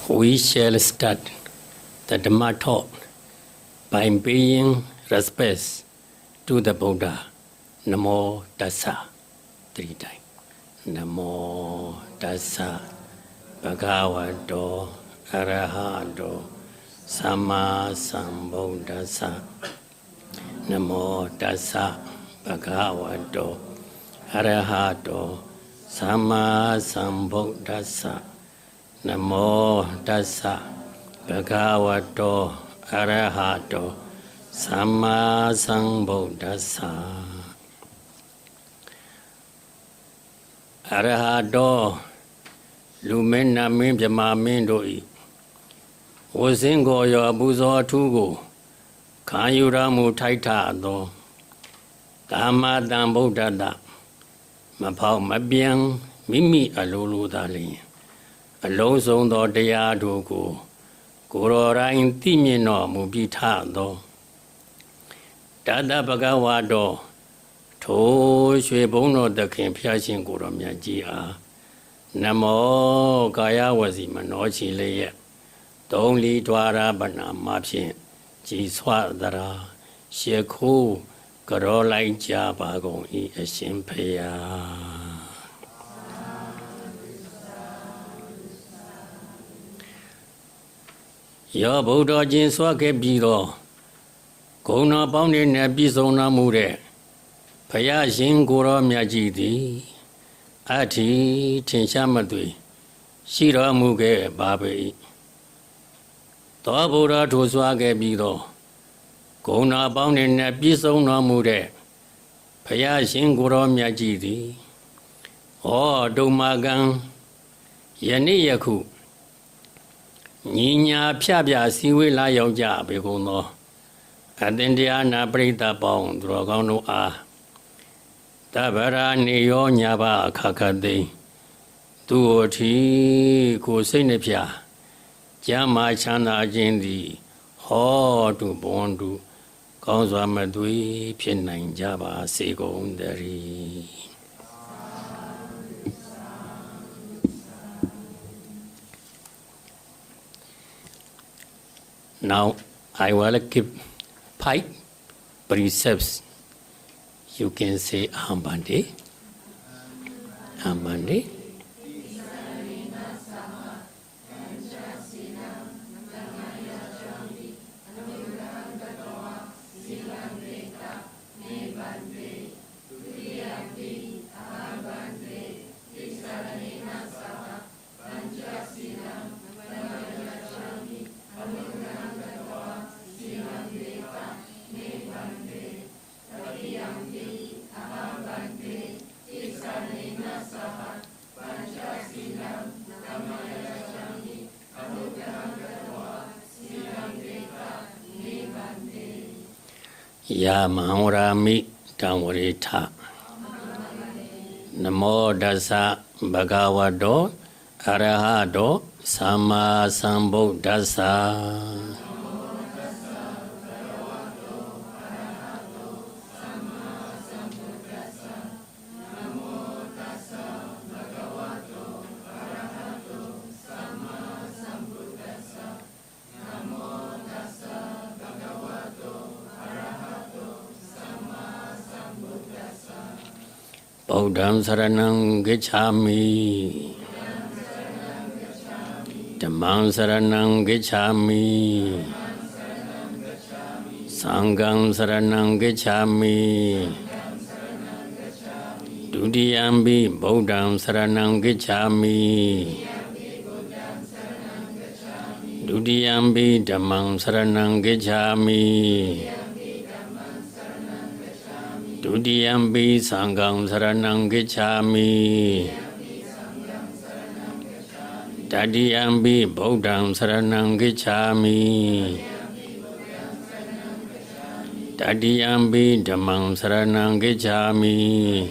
We shall start the Dhamma talk by paying respects to the Buddha. Namo Tassa. 3 times. Namo Tassa Bhagavato Arahato Sama Sambuddhassa. Namo Tassa Bhagavato Arahato Sama Sambuddhassa. Namo Tassa Bhagavato Arahato Sama Sambuddhassa. Arahato Lumena Min Pima Min Doi Wosingo Yo Abuzo Tugo Kanyuramu Taita Do Dhamma Buddha Mapao Mabiang Mimi Alulu Dali Alonso do Dea Dugu Gurora in Timino Mubita do Dada Bhagavato To Shwebono the King Piachin Guromia Gia Namo Gaya was in Manochi Lea Donli Dwara Bana Mapin Jiswadara Sheku Garolai Jabagon E Shimpea. Yo Buddha Jin Swake Biro Gona Boundin Nebizona Mure Paya Shin Gura Miajidi Ati Tinshamadui Shira Muge Babi To Buddha to Swake Biro Gona Boundin Nebizona Mure Paya Shin Gura Miajidi O Domagan Yani Yaku Ninya Piabia Siwi La Yoja Begono Adendiana Brita Bong Drogono A Tabara Neo Nyaba Kakade Duoti Kusinepia Jama Chana Jendi Ho to Bondu Gonza Madui Pienan Java Secondary. Now I will give 5 precepts. You can say Ambande. Ambande. Ya Maharami Tamurita Namo Dasa Bhagavato Arahato Sama Sambuddhassa. Buddham Saranam Gacchami Dhammam Saranam Gacchami Sangham Saranam Gacchami Dutiyampi Buddham Saranam Gacchami Dutiyampi Dhammam Saranam Gacchami Dutiyampi Sangham Saranam Gacchami Tatiyampi Buddham Saranam Gacchami Tatiyampi Dhammam Saranam Gacchami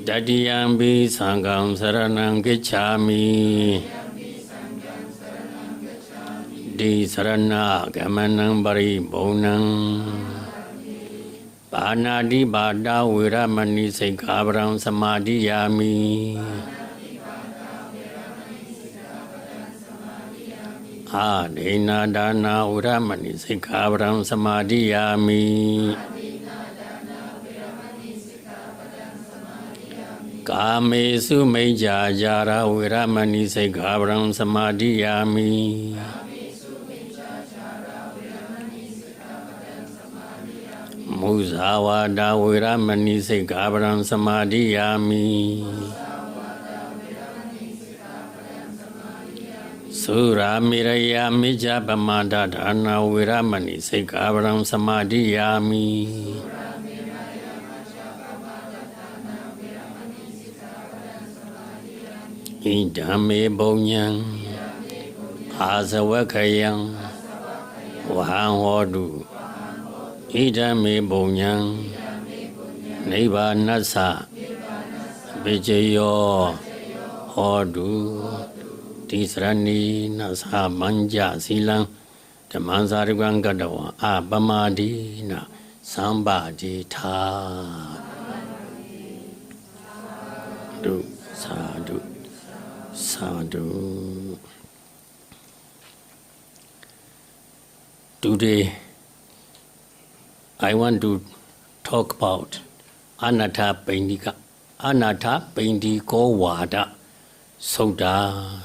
Tatiyampi Sangham Saranam Gacchami Di Sarana Gamanam Bari Bonam Panadi Bada Viramani Sekabram Samadhi Yami Adena dana uramani sikhabram samadhiyami. Kamesu meja jara uramani sikhabram samadhiyami. Musawada uramani sikhabram samadhiyami. Sura miraya mija pamada dana viramani sikhabram samadhiyami. Idame bonyang asawakayang vahang hodu. Idame bonyang nibbanasa vijayo hodu. Tisrani nasa manja silang Dhammasarikang kadawa abamadi na sambadita. Sadhu, sadhu. Today, I want to talk about Anatta Paindika. Anatta Paindiko Vada Sutta.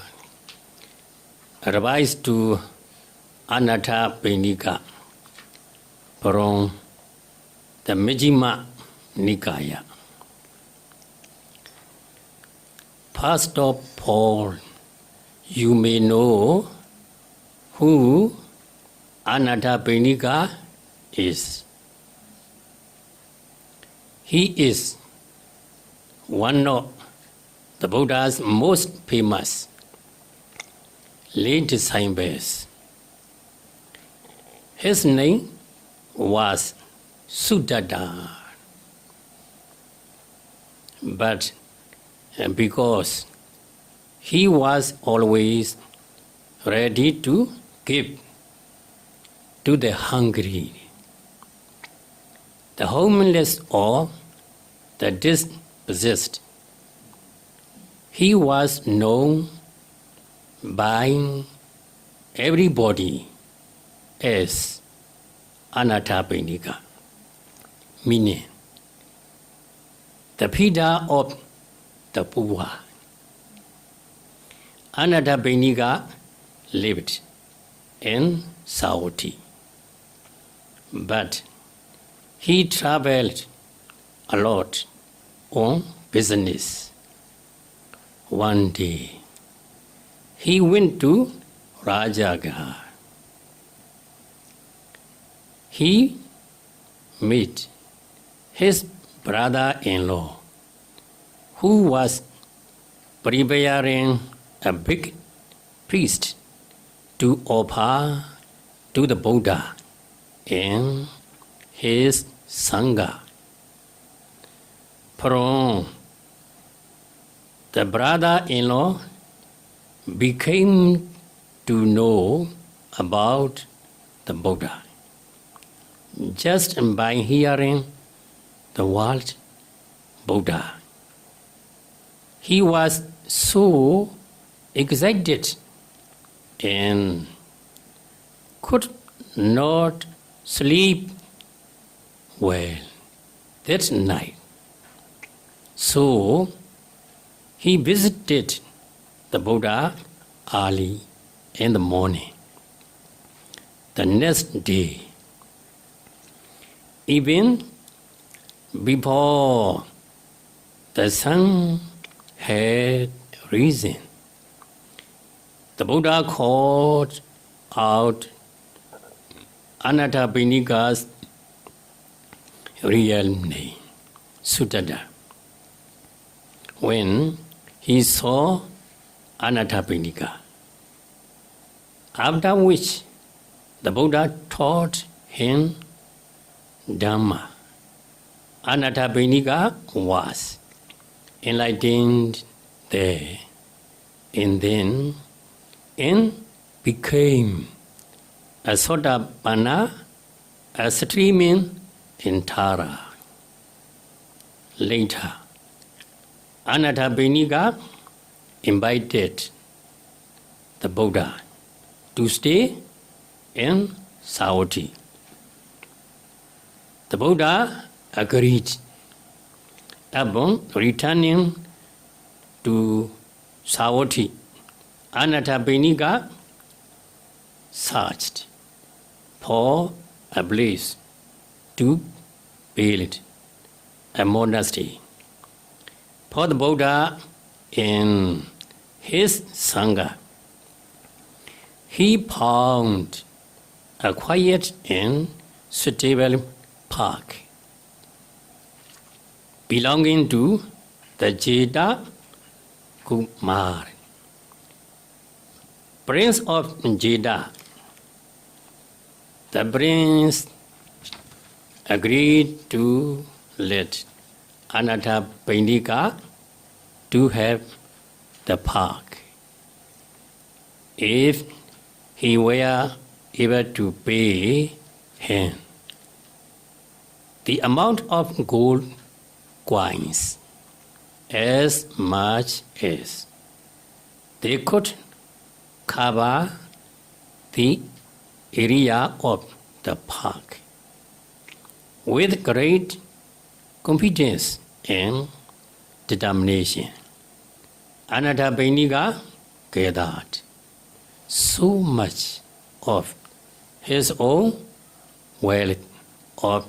Advice to Anatta Paindika from the Majjhima Nikaya. First of all, you may know who Anatta Paindika is. He is one of the Buddha's most famous late disciples. His name was Suddhata. But because he was always ready to give to the hungry, the homeless or the dispossessed, he was known by everybody as Anatta Paindika, meaning the Pitta of the poor. Anatta Paindika lived in Savatthi, but he traveled a lot on business. One day, he went to Rajagaha. He met his brother-in-law, who was preparing a big feast to offer to the Buddha and his Sangha. From the brother-in-law became to know about the Buddha just by hearing the word Buddha. He was so excited and could not sleep well that night. So he visited the Buddha early in the morning. The next day, even before the sun had risen, the Buddha called out Anatta Paindika's real name, Suddhata. When he saw Anatta Paindika, after which the Buddha taught him Dhamma. Anatta Paindika was enlightened there and then became a Sotapanna, a streaming in Tara. Later, Anatta Paindika invited the Buddha to stay in Savatthi. The Buddha agreed. Upon returning to Savatthi, Anathapindika searched for a place to build a monastery for the Buddha in his Sangha. He found a quiet and suitable park belonging to the Jeta Kumar, Prince of Jeta. The prince agreed to let Anathapindika to have the park if he were able to pay him the amount of gold coins as much as they could cover the area of the park. With great competence and determination, Anathapindika gathered so much of his own wealth of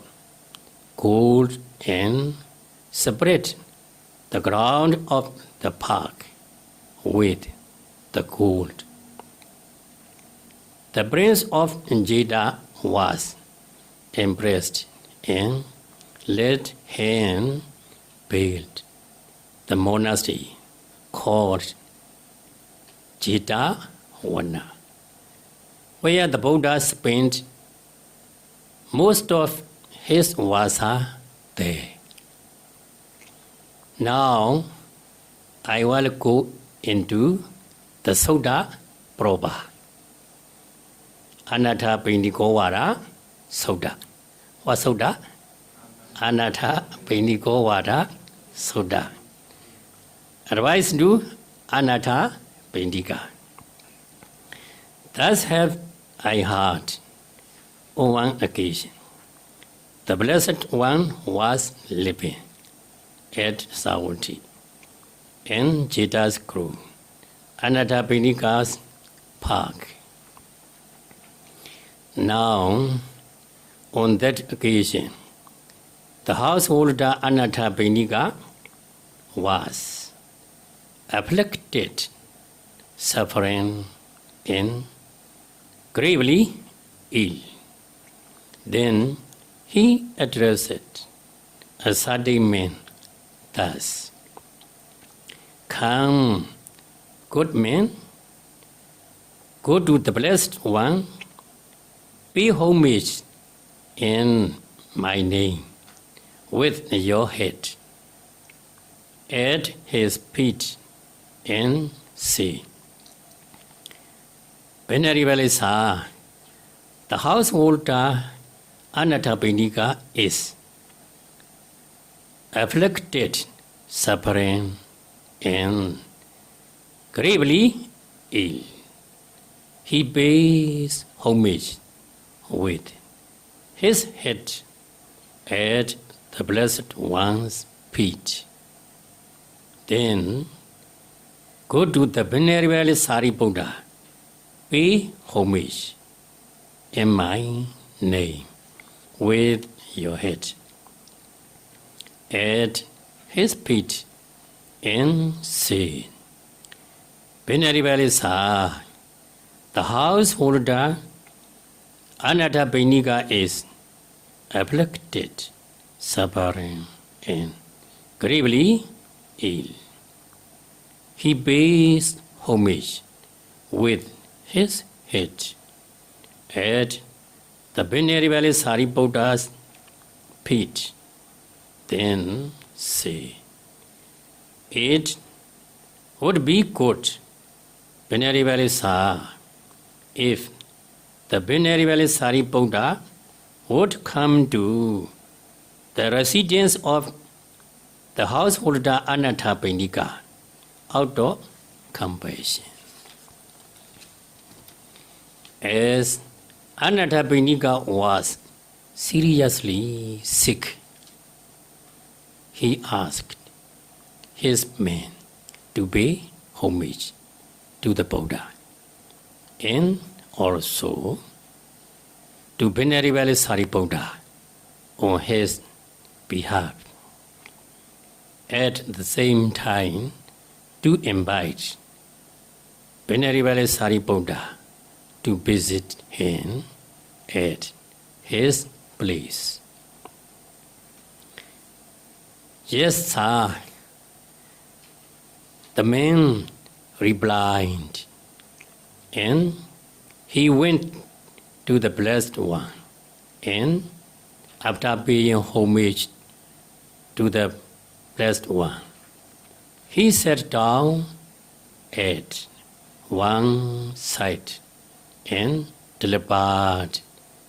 gold and spread the ground of the park with the gold. The prince of Jeta was impressed and let him build the monastery called Jetavana, where the Buddha spent most of his vasa there. Now I will go into the Sutta Prabha. Anathapindikowada Sutta. What Sutta? Anathapindikowada Sutta. Advice to Anathapindika. Thus have I heard on one occasion. The Blessed One was living at Savatthi in Jeta's grove, Anathapindika's park. Now, on that occasion, the householder Anathapindika was afflicted, suffering, and gravely ill. Then he addressed a certain man thus: "Come, good man, go to the Blessed One, pay homage in my name with your head at his feet and say, Venerable Sir, the householder Anathapindika is afflicted, suffering, and gravely ill. He pays homage with his head at the Blessed One's feet. Then go to the Venerable Sariputta, pay homage in my name with your head at his feet and say, Venerable Sir, the householder Anathapindika is afflicted, suffering, and gravely ill. He pays homage with his head at the Venerable Sariputta's feet. Then say, it would be good, Venerable Sir, if the Venerable Sariputta would come to the residence of the householder Anathapindika out of compassion. As Anathapindika was seriously sick, he asked his men to pay homage to the Buddha and also to Venerable Sariputta on his behalf. At the same time, to invite Venerable Sariputta to visit him at his place. Yes, sir, the man replied, and he went to the Blessed One, and after paying homage to the Blessed One, he sat down at one side and delivered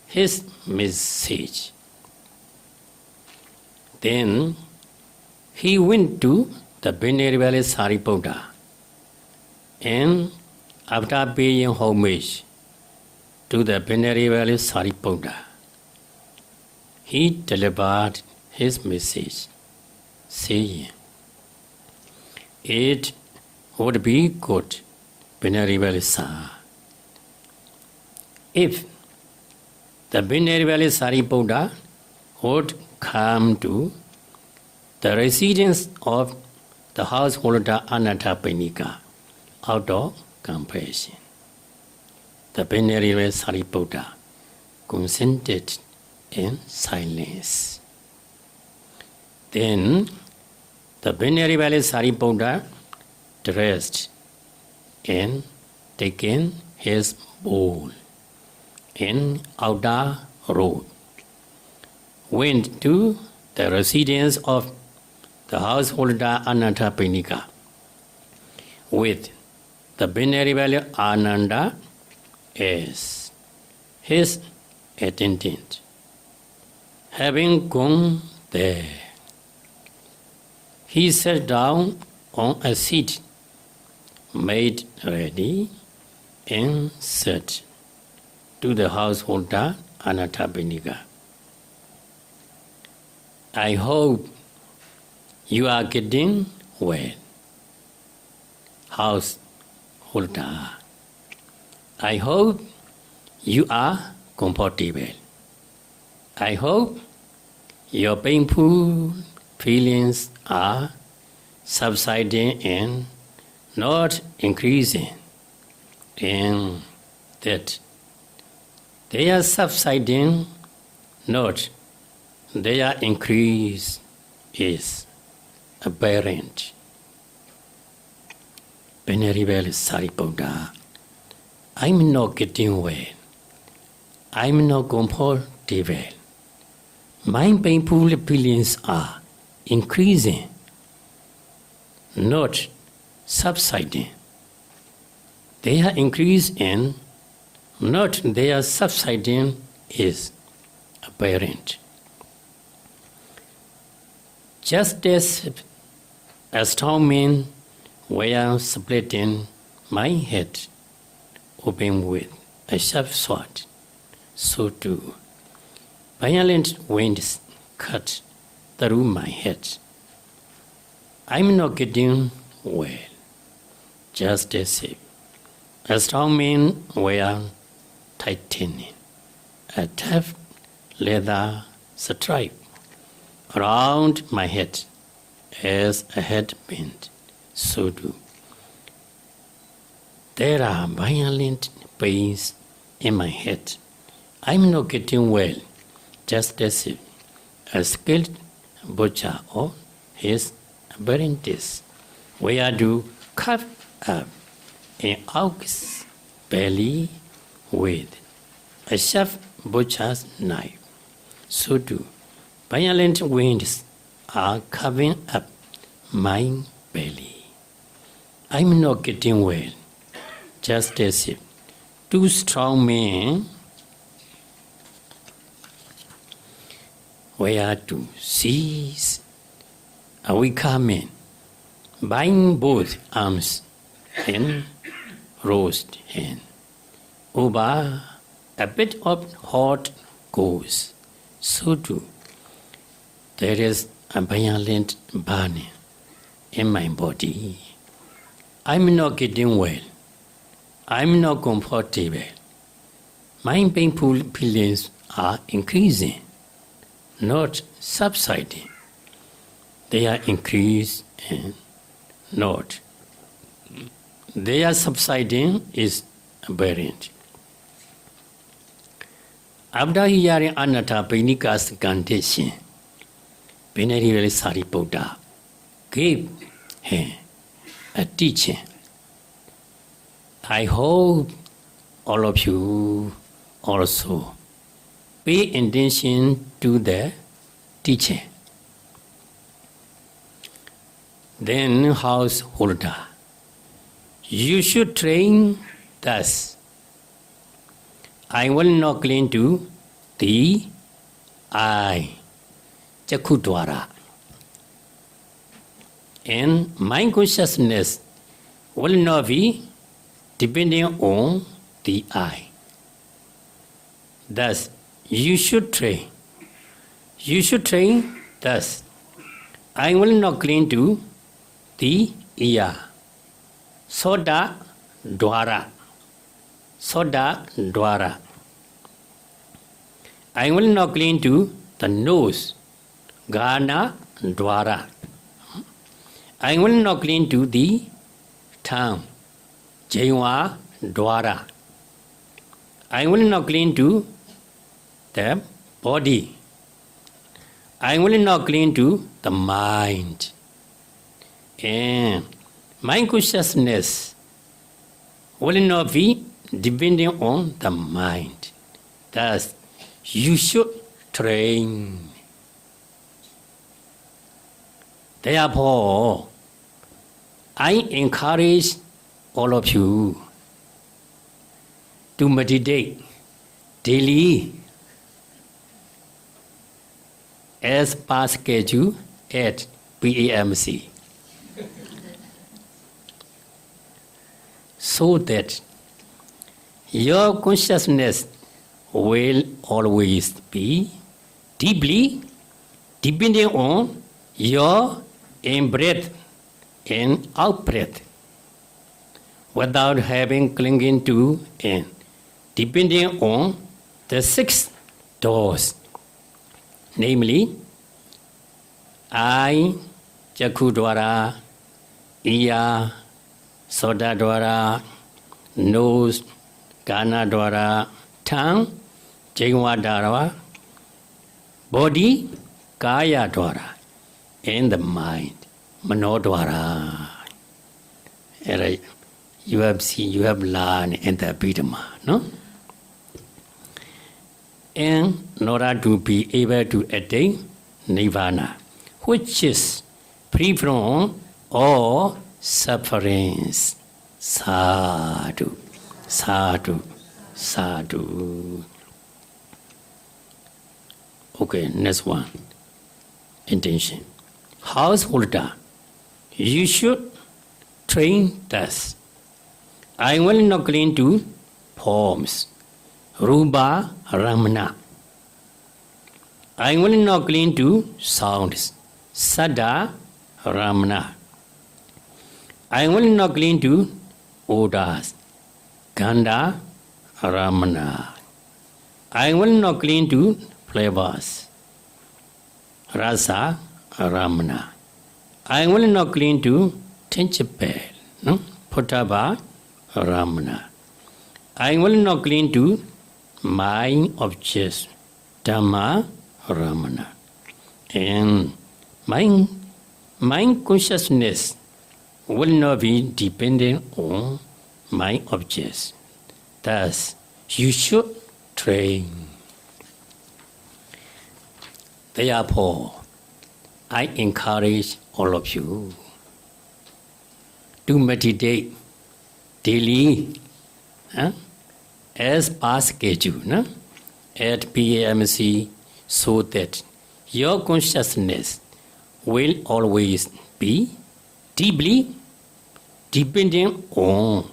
his message. Then he went to the Venerable Sariputta, and after paying homage to the Venerable Sariputta, he delivered his message, saying, "It would be good, Venerable Sir, if the Venerable Sariputta would come to the residence of the householder Anathapindika out of compassion." The Venerable Sariputta consented in silence. Then the Venerable Sariputta dressed and taken his bowl and outer robe, went to the residence of the householder Anathapindika with the Venerable Ananda as his attendant. Having gone there, he sat down on a seat made ready and said to the householder Anathapindika, "I hope you are getting well, householder. I hope you are comfortable. I hope your painful feelings are subsiding and not increasing, and that their subsiding, not their increase, is apparent." Venerable Sariputta, I'm not getting well. I'm not comfortable. My painful feelings are increasing, not subsiding. Their increase and not their subsiding is apparent. Just as a strong man were splitting my head open with a sharp sword, so too violent winds cut through my head. I'm not getting well, just as if a strong man were tightening a tough leather stripe around my head as a headband, so too there are violent pains in my head. I'm not getting well, just as if a skilled butcher or his apprentice were to cut up an ox's belly with a sharp butcher's knife. So too, violent winds are covering up my belly. I'm not getting well, just as if two strong men were to seize a weaker man, bind both arms and roast him, over a bit of hot goes. So too, there is a violent burning in my body. I'm not getting well. I'm not comfortable. My painful feelings are increasing, not subsiding. They are increased and not. They are subsiding is aberrant. After hearing Anatta Painika's condition, Venerable Sariputta gave him a teaching. I hope all of you also pay attention to the teaching. Then, householder, you should train thus. I will not cling to the eye, Chakudwara. And my consciousness will not be depending on the eye. Thus, you should train. You should train thus. I will not cling to the ear. Soda Dwara. Soda Dwara. I will not cling to the nose. Gana Dwara. I will not cling to the tongue. Jaiwa Dwara. I will not cling to the body. I will not cling to the mind. And my consciousness will not be depending on the mind. Thus, you should train. Therefore, I encourage all of you to meditate daily as per schedule at PAMC, so that your consciousness will always be deeply depending on your in-breath and out-breath, without having clinging to and depending on the 6 doors, namely eye, Chakudwara, ear, Sodadwara, nose, Ganadwara, tongue, Jaiwadwara, body, Kayadwara, and the mind, Manodwara. And you have seen, you have learned in the Abhidhamma, no? And in order to be able to attain Nirvana, which is free from all sufferings. Sadhu, sadhu, sadhu. Okay, next one. Intention. Householder, you should train thus. I will not cling to forms. Rupa Ramana. I will not cling to sounds. Sada Ramana. I will not cling to odors. Gandha Ramana. I will not cling to flavors. Rasa Ramana. I will not cling to tangible, no? Potaba Ramana. I will not cling to my objects. Dhamma Ramana. And my consciousness will not be dependent on my objects. Thus, you should train. Therefore, I encourage all of you to meditate daily, as per schedule, at PAMC, so that your consciousness will always be deeply depending on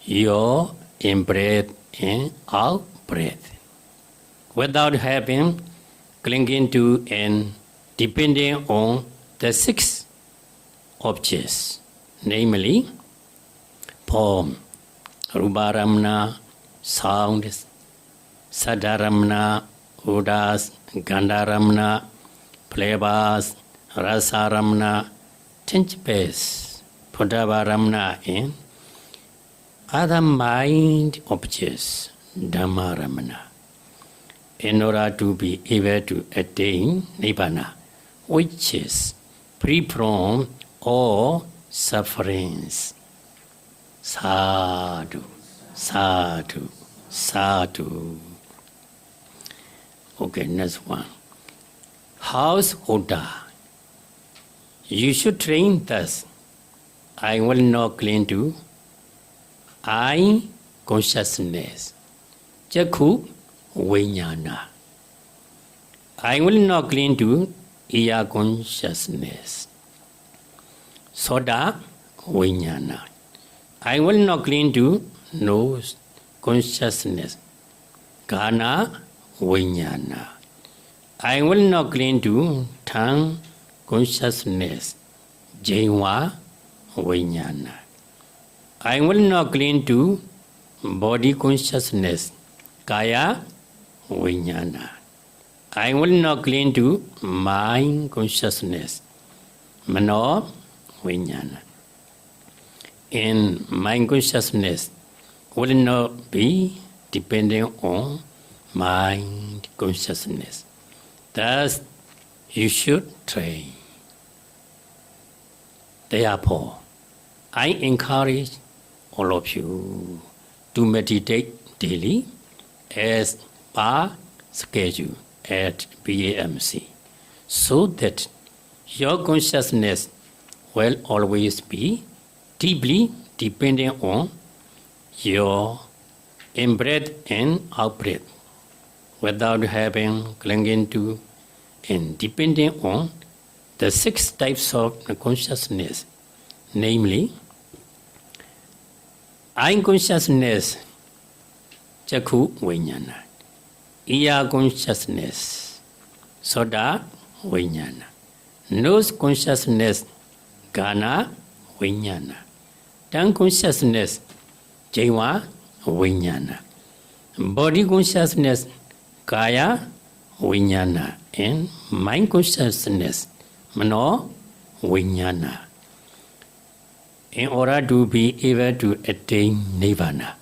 your in-breath and out breath, without having clinging to and depending on the six objects, namely form, ruparamana, sounds, sadaramana, odas, gandharamana, flavors, rasaramana, tinge-based, potavaramana, and other mind objects, dhammaramana, in order to be able to attain nibbana, which is free from all sufferings. Sadhu, sadhu, sadhu. Okay, next one. Householder. You should train thus. I will not cling to I consciousness. Jakhu Vijnana. I will not cling to Iya consciousness. Soda Vijnana. I will not cling to nose consciousness. Gana Vijnana. I will not cling to tongue consciousness. Jiva Vijnana. I will not cling to body consciousness. Kaya Vijnana. I will not cling to mind consciousness. Mano Vijnana. And mind consciousness will not be dependent on mind consciousness. Thus, you should train. Therefore, I encourage all of you to meditate daily as per schedule at BAMC, so that your consciousness will always be deeply dependent on your in-breath and out-breath, without having clinging to and depending on the six types of consciousness, namely eye consciousness, Jakhu Vijnana, ear consciousness, Soda Vijnana, nose consciousness, Gana Vijnana, tongue consciousness, Jiva Vijnana, body consciousness, Kaya Vijnana, and mind consciousness, Mano Vijnana, in order to be able to attain Nibbana,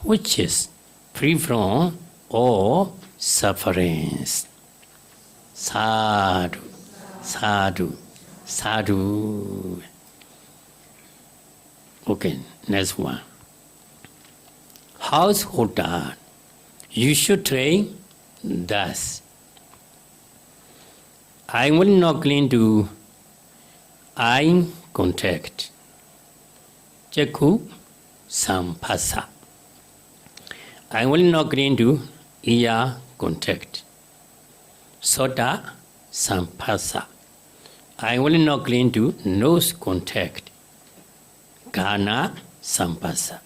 which is free from all sufferings. Sadhu, sadhu, sadhu. Okay, next one. Householder. You should train thus. I will not cling to eye contact. Jakhu Sampasa. I will not cling to ear contact. Sota Sampasa. I will not cling to nose contact. Gana Sampasa.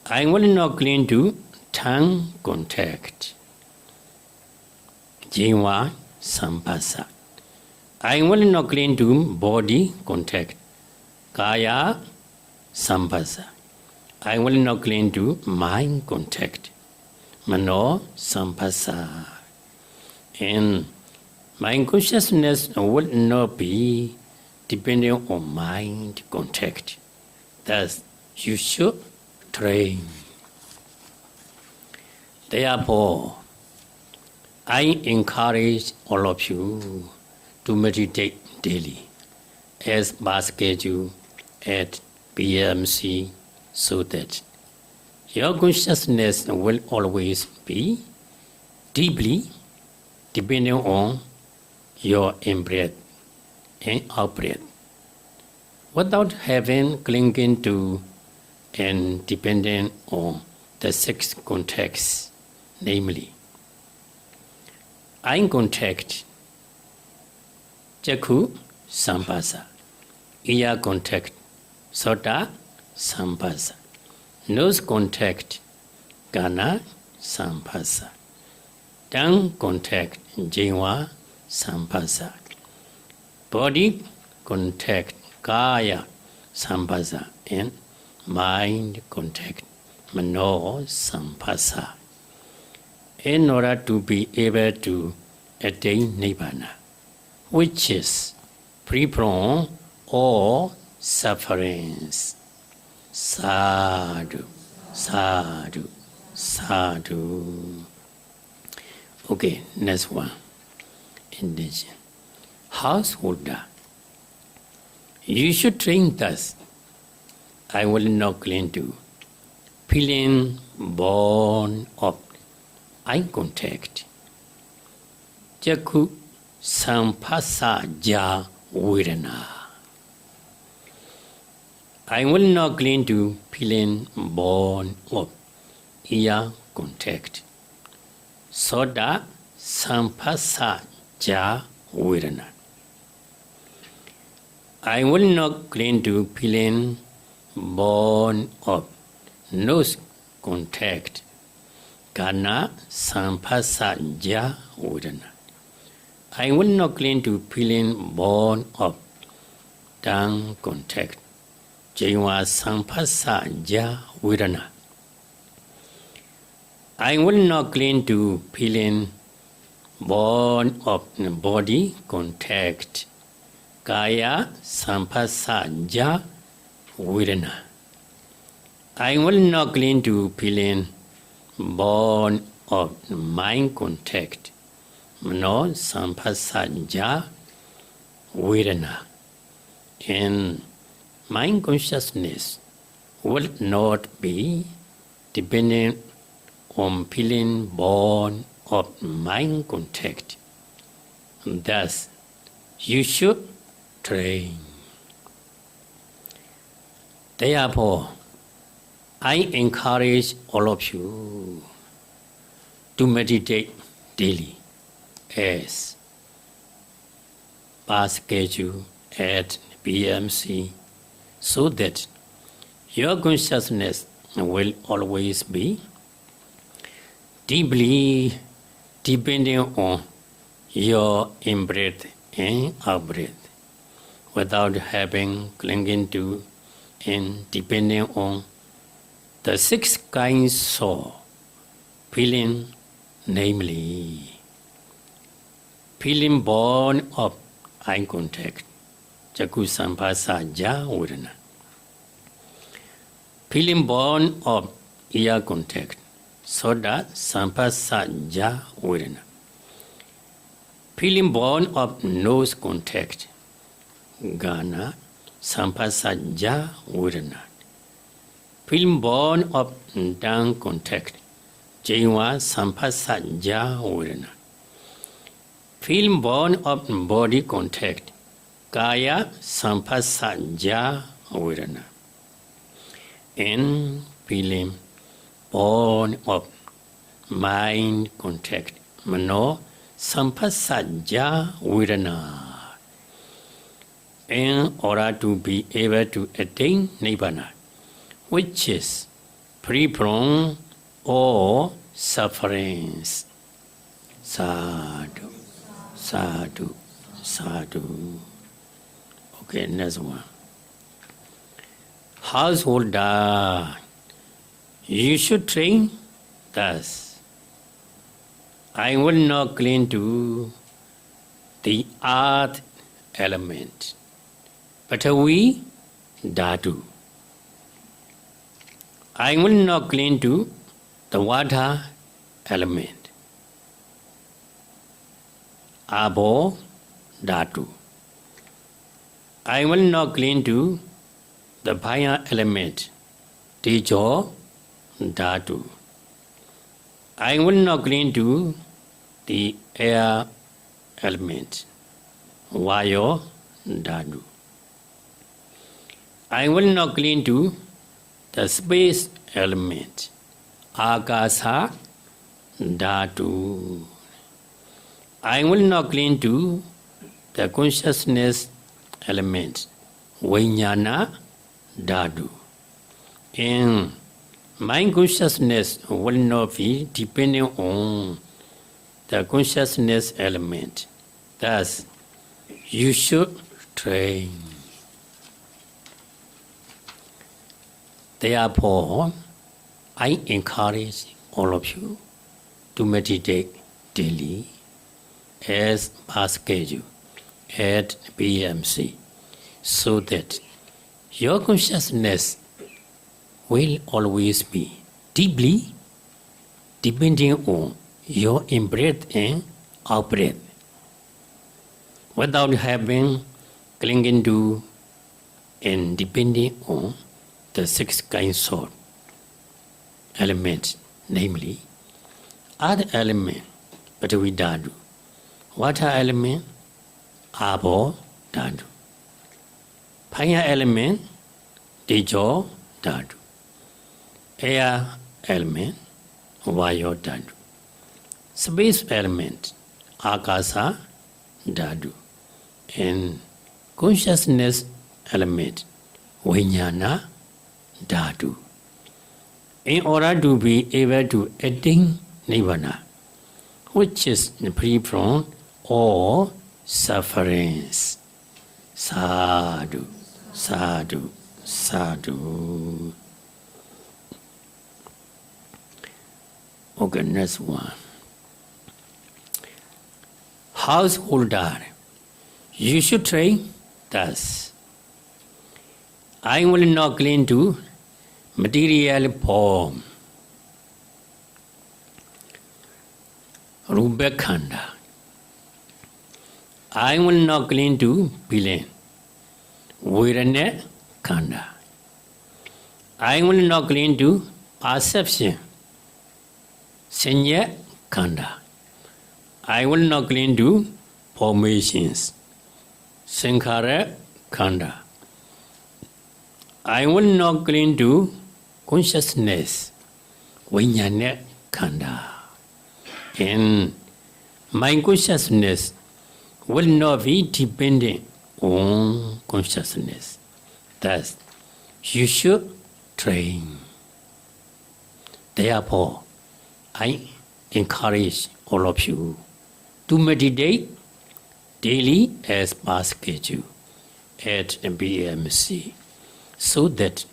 I will not cling to tongue contact. Jiva Sampasa. I will not cling to body contact. Kaya Sampasa. I will not cling to mind contact. Mano Sampasa. And mind consciousness will not be dependent on mind contact. Thus, you should train. Therefore, I encourage all of you to meditate daily as per schedule at BAMC, so that your consciousness will always be deeply dependent on your in-breath and out-breath, without having clinging to and dependent on the six contacts, namely eye contact, Jakhu Sampasa, ear contact, Sota Sampasa, nose contact, Kana Sampasa. Tongue contact Jiva Sampasa. Body contact Kaya Sampasa. And mind contact Mano Sampasa. In order to be able to attain Nibbana, which is free from all sufferings. Sadhu, sadhu, sadhu. Okay, next one. Indigenous. Householder. You should train thus. I will not cling to feeling born of eye contact. Jaku sampasa ja vedana. I will not cling to feeling born of ear contact. Soda sampasa ja vedana. I will not cling to feeling born of nose contact. Kana sampasa ja vedana. I will not cling to feeling born of tongue contact. Jiva sampasa ja vedana. I will not cling to feeling born of body contact. Kaya sampasa ja vedana. I will not cling to feeling born of mind contact. Mano sampasa ja vedana. And mind consciousness will not be dependent on feeling born of mind contact. Thus, you should train. Therefore, I encourage all of you to meditate daily as per schedule at BMC, so that your consciousness will always be deeply dependent on your in-breath and out-breath, without having clinging to and depending on the six kinds of feeling, namely feeling born of eye contact, Jaku sampasa ja vedana. Feeling born of ear contact, Soda sampasa ja vedana. Feeling born of nose contact, Gana sampasa ja vedana. Feeling born of tongue contact, Jiva sampasa ja vedana. Feeling born of body contact, Kaya sampasa ja vedana. And feeling born of mind contact, Mano sampasa ja vedana. In order to be able to attain Nibbana, which is free from all sufferings. Sadhu, sadhu, sadhu. Okay, next one. Householder. You should train thus. I will not cling to the earth element, but we dhatu. I will not cling to the water element, abo dhatu. I will not cling to the fire element, tejo dhatu. I will not cling to the air element, vayo dhatu. I will not cling to the space element, akasa dhatu. I will not cling to the consciousness element, vijnana dhatu. And Mind consciousness will not be depending on the consciousness element. Thus, you should train. Therefore, I encourage all of you to meditate daily as per schedule at BMC, so that your consciousness will always be deeply depending on your in-breath and out-breath, without having clinging to and depending on the six kinds of elements, namely earth element, Prithvi Dhatu, water element, Apo Dhatu, fire element, Tejo Dhatu, air element, Vayu Dhatu, space element, Akasa Dhatu, and consciousness element, Vijnana Dhatu. In order to be able to attain Nirvana, which is free from all sufferings. Sadhu, sadhu, sadhu. Okay, next one. Householder, you should train thus. I will not cling to material form. Rupa Khanda. I will not cling to feeling. Virana Khanda. I will not cling to perception. Sanya Khanda. I will not cling to formations. Sankhara Khanda. I will not cling to consciousness. Vijnana Khanda. And my consciousness will not be dependent on consciousness. Thus, you should train. Therefore, I encourage all of you to meditate daily as per schedule at BMC, so that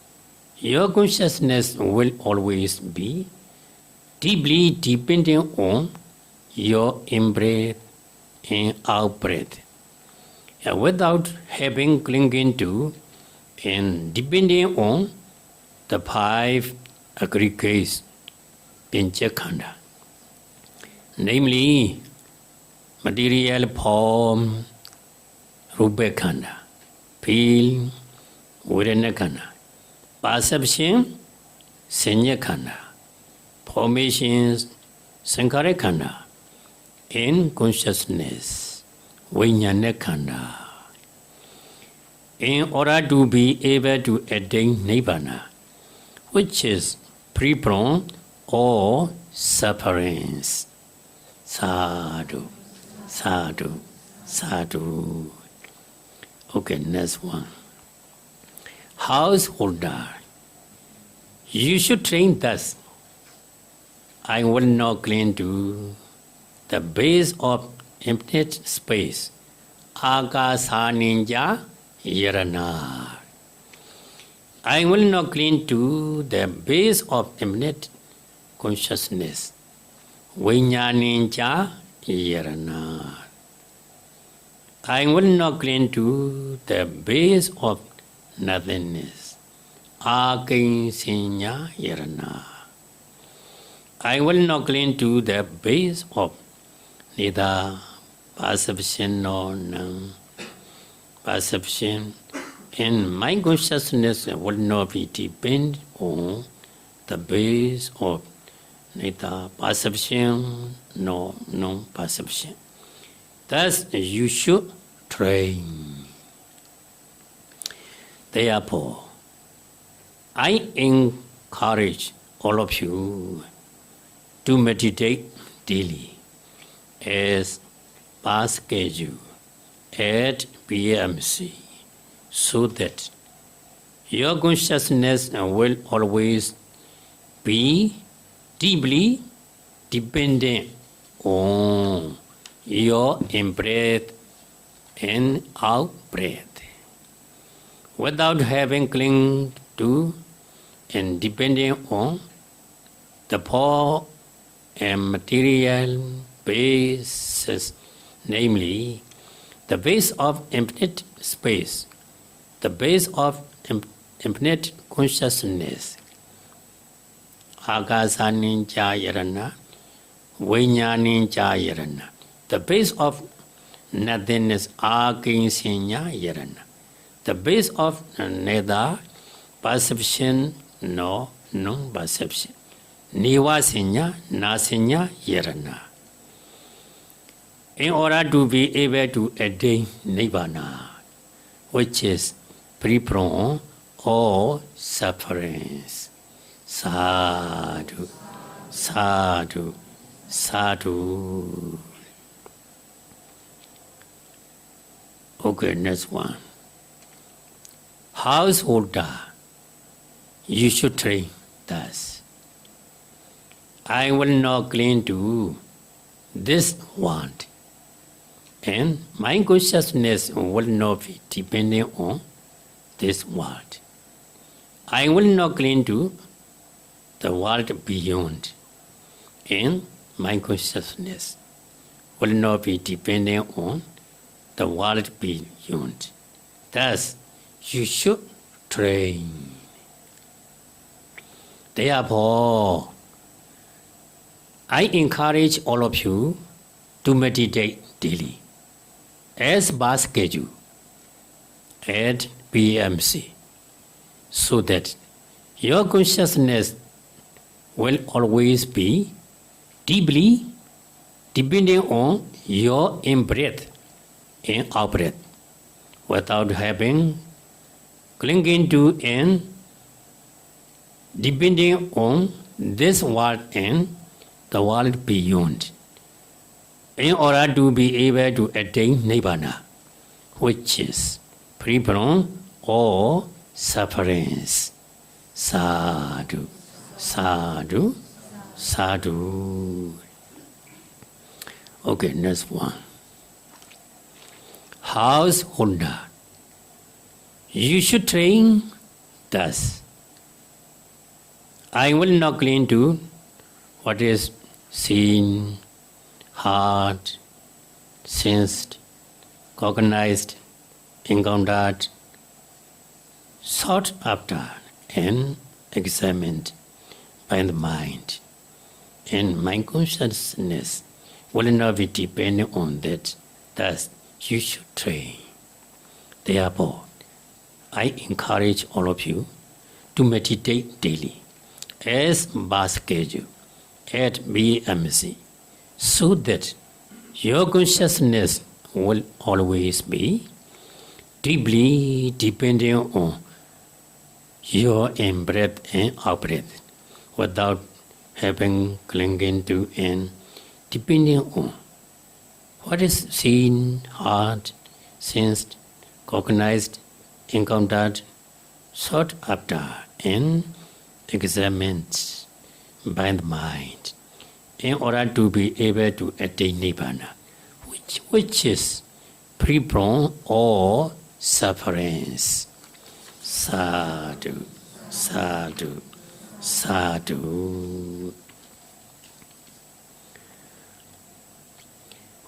your consciousness will always be deeply dependent on your in-breath and out-breath, without having clinging to and depending on the five aggregates Panchakhanda, namely material form, Rupa Khanda, feel, Vedana Khanda, perception, Sanya Khanda, formations, Sankhara Khanda, and consciousness, Vijnana Khanda. In order to be able to attain Nibbana, which is free from all sufferings. Sadhu, sadhu, sadhu. Okay, next one. Householder, you should train thus. I will not cling to the base of infinite space, Akasa Ninja Yarana. I will not cling to the base of infinite consciousness, Vijnana Yarana. I will not cling to the base of nothingness, Akinsanya Yarana. I will not cling to the base of neither perception nor non-perception, and my consciousness will not be dependent on the base of neither perception nor non-perception. Thus, you should train. Therefore, I encourage all of you to meditate daily as per schedule at BMC, so that your consciousness will always be deeply dependent on your in-breath and out-breath, without having cling to and depending on the poor and material bases, namely the base of infinite space, the base of infinite consciousness. Akasa ninja yarana, Vinya ninja yarana, the base of nothingness, Akinsenya yarana, the base of neither perception nor non-perception. Nivasenya, Nasenya, Yarana. In order to be able to attain Nibbana, which is free from all sufferings. Sadhu, sadhu, sadhu. Okay, next one. Householder, you should train thus. I will not cling to this want, and my consciousness will not be dependent on this world. I will not cling to the world beyond, and my consciousness will not be dependent on the world beyond. Thus, you should train. Therefore, I encourage all of you to meditate daily as per schedule at BMC, so that your consciousness will always be deeply depending on your in-breath and out-breath, without having clinging to and depending on this world and the world beyond, in order to be able to attain Nibbana, which is free from all sufferings. Sadhu, sadhu, sadhu. Okay, next one. Householder, you should train thus. I will not cling to what is seen, heard, sensed, cognized, encountered, sought after, and examined by the mind. And my consciousness will not be dependent on that. Thus, you should train. Therefore, I encourage all of you to meditate daily as per schedule at BMC, so that your consciousness will always be deeply dependent on your in-breath and out-breath, without having clinging to and depending on what is seen, heard, sensed, cognized, encountered, sought after, and examined by the mind, in order to be able to attain Nibbana, which is free from all sufferings. Sadhu, sadhu, sadhu.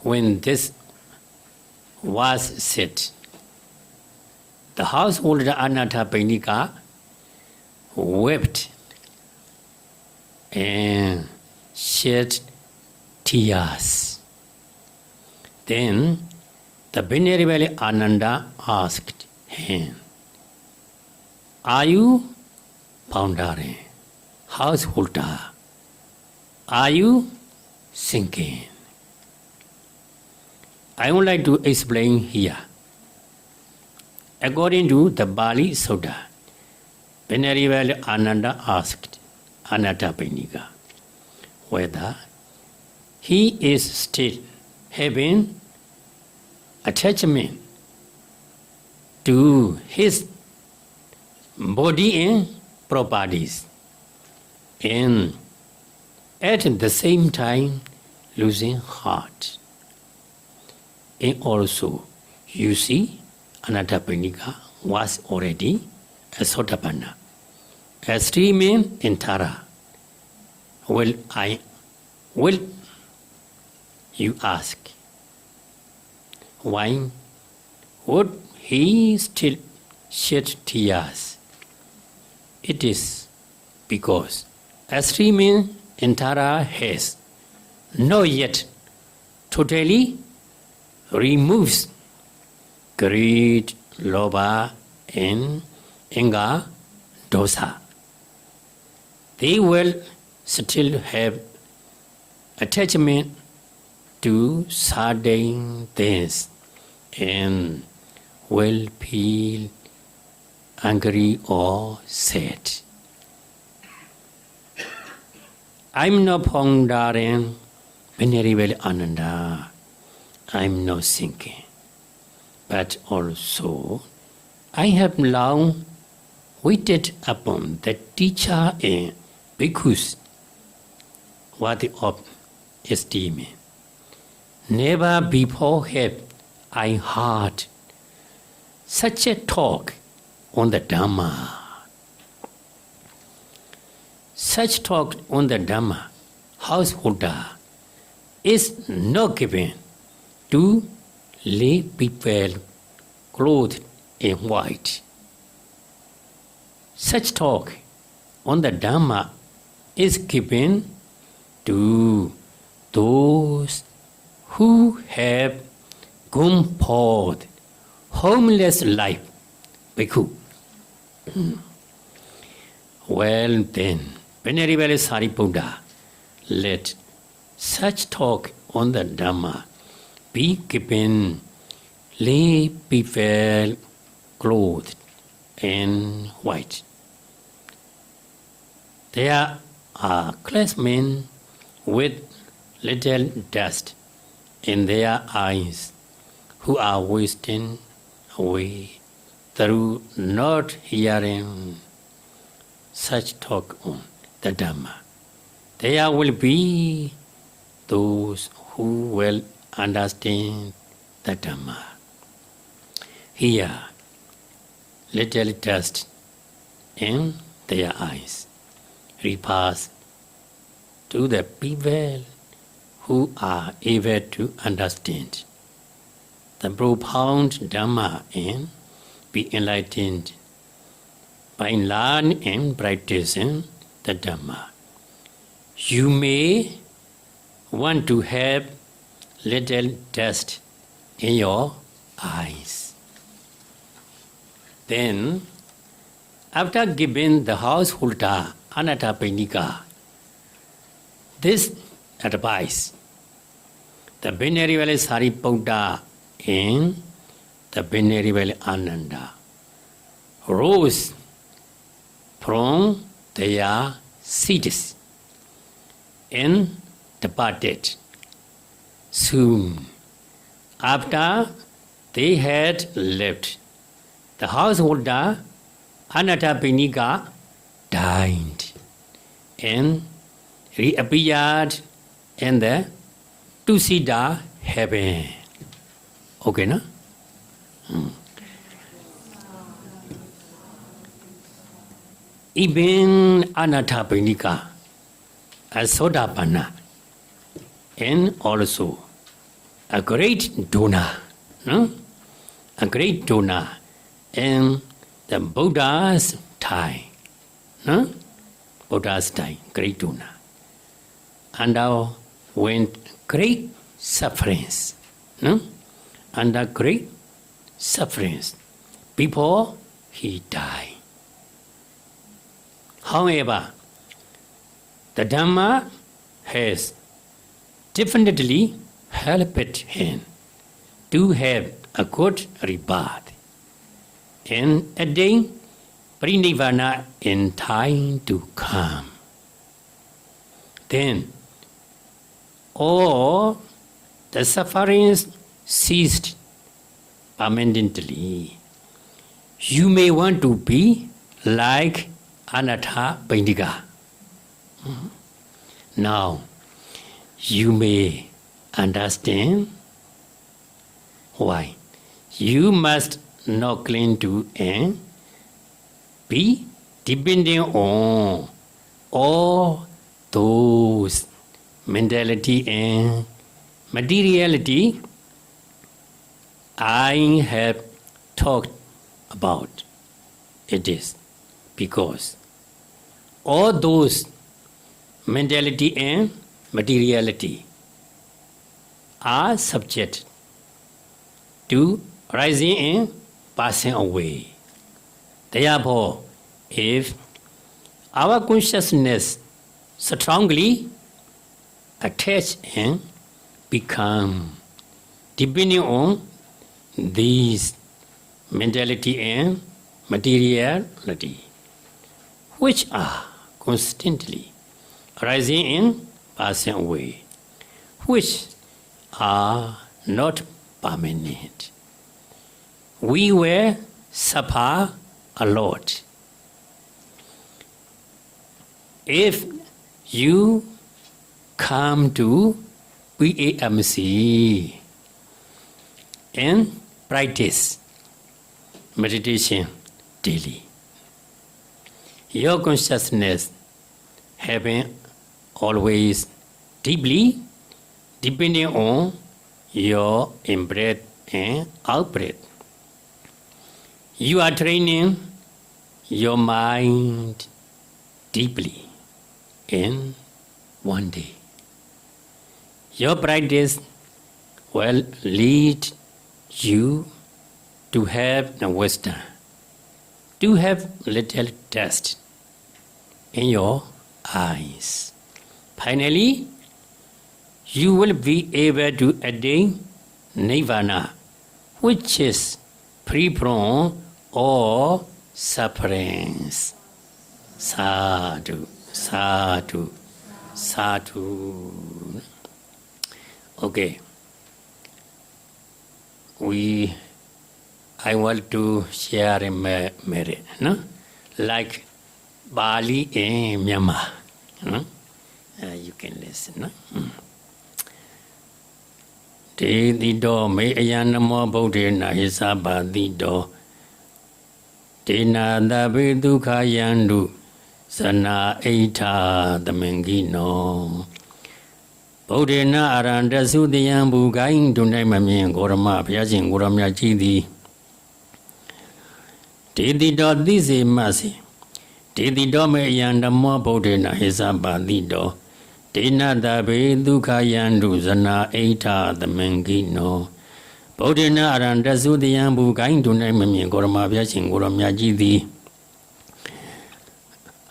When this was said, the householder Anathapindika wept and shed tears. Then the Venerable Ananda asked him, "Are you pondering, householder? Are you thinking?" I would like to explain here. According to the Bali Sutta, Venerable Ananda asked Anathapindika whether he is still having attachment to his body and properties, and at the same time losing heart. And also, you see, Anathapindika was already a Sotapanna, a streaming in Tara. Will you ask, why would he still shed tears? It is because a streaming in Tara has not yet totally removes greed, lobha, and anger, dosa. They will still have attachment to certain things and will feel angry or sad. I'm not pondering, Venerable Ananda. I'm not thinking. But also, I have long waited upon the teacher and bhikkhus worthy of esteem. Never before have I heard such a talk on the Dhamma. Such talk on the Dhamma, householder, is not given to lay people clothed in white. Such talk on the Dhamma is given to those who have gone forth homeless life. Bhikkhu. Well then, Venerable Sariputta, let such talk on the Dhamma be given lay people clothed in white. There are classmen with little dust in their eyes who are wasting away through not hearing such talk on the Dhamma. There will be those who will understand the Dhamma. Here, little dust in their eyes repass to the people who are able to understand the profound Dhamma and be enlightened by learning and practicing the Dhamma. You may want to have little dust in your eyes. Then, after giving the householder Anathapindika this advice, the Venerable Sariputta and the Venerable Ananda rose from their seats and departed. Soon after they had left, the householder Anathapindika died and reappeared in the Tusita heaven. Okay, no? Even Anathapindika, a Sotapanna, and also a great donor, no? A great donor in the Buddha's time, no? Buddha's time, great donor. Underwent great sufferings, no? Under great sufferings before he died. However, the Dhamma has definitely helped him to have a good rebirth and attain Prinivana in time to come. Then all the sufferings ceased permanently. You may want to be like Anathapindika. Now, you may understand why you must not cling to and be depending on all those mentality and materiality I have talked about. It is because all those mentality and materiality are subject to rising and passing away. Therefore, if our consciousness strongly attached and become depending on these mentality and materiality, which are constantly rising and passing away, which are not permanent, we will suffer a lot. If you come to PAMC and practice meditation daily, your consciousness having always deeply depending on your in-breath and out-breath. You are training your mind deeply in one day. Your practice will lead you to have the wisdom, to have little dust in your eyes. Finally, you will be able to attain Nirvana, which is free from all sufferings. Sadhu, sadhu, sadhu. Okay. I want to share a merit, no? Like Bali and Myanmar. No? You can listen. No? Te di do me ayanamo bodhena hisaba di do. Te na dabe dukha yandu sana eita damengino. Bodhena aranda sudiyan bugain dunay mamien gorama pyasin goramya chidi. Te di do dise masi. Te di do me ayanamo bodhena hisaba di do. Dena dabe dukha yandu zana eita damengino. Bodhena aranda sudiyan bugain dunay mamien gorama pyasin goramya chidi.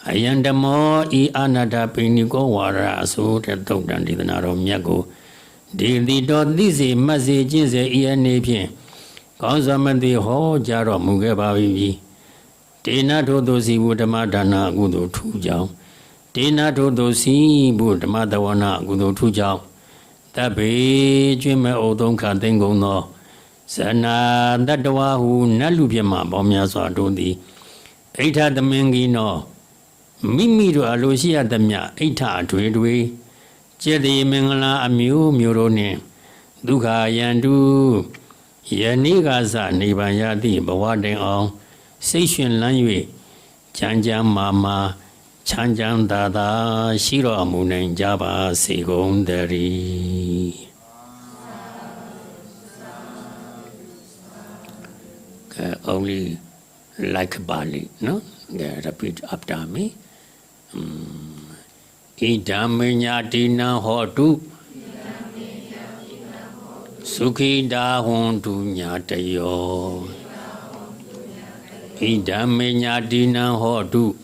Ayandamo I anada piniko wara aso te tokdan didana ro myat ko di do dise masi chin se I ane phien kaung sa mati ho ja ro mu ke ba bi. Dena tho tho si bu dhamma dana kudo thu jaung. Dena tho tho si bu dhamma dawana kudo thu jaung. Tabbe chwe me o thong kha tin gung tho sana tattwa hu nat lu phit ma paung mya swa do thi Aitha damengino Mimi do alosia damya aitha atwe dwe Chedi mingala amyu myuro ne Dukha yandu Yaniga sa niban yati bawa den ong Sei shuen lan yue Chanjang mama Chanjang dada Shiro amunen jaba se gong dari Only like Bali, no? Repeat after me. Idamenya dina hotu Sukhi da hontu nyatayo Idamenya dina hotu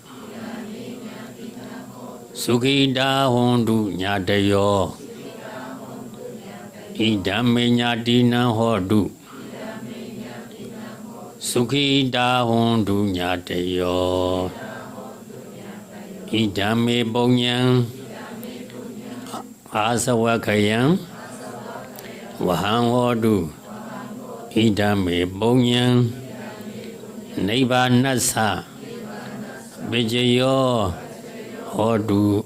Sukhi da hontu nyatayo Idamenya dina hotu Sukhi da hontu nyatayo Idame bongyang Asawakayang Wahang hodu Idame bongyang Nibbana sa Vijayo hodu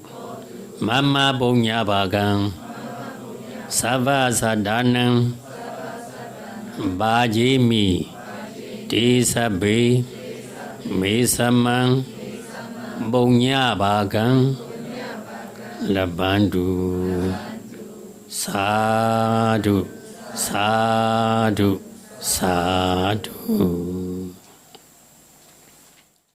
Mama Punya Bhagang Sava Sadanam Bhajimi Tisabe Mesamang Punya Bhagang Labandu Sadhu Sadhu Sadhu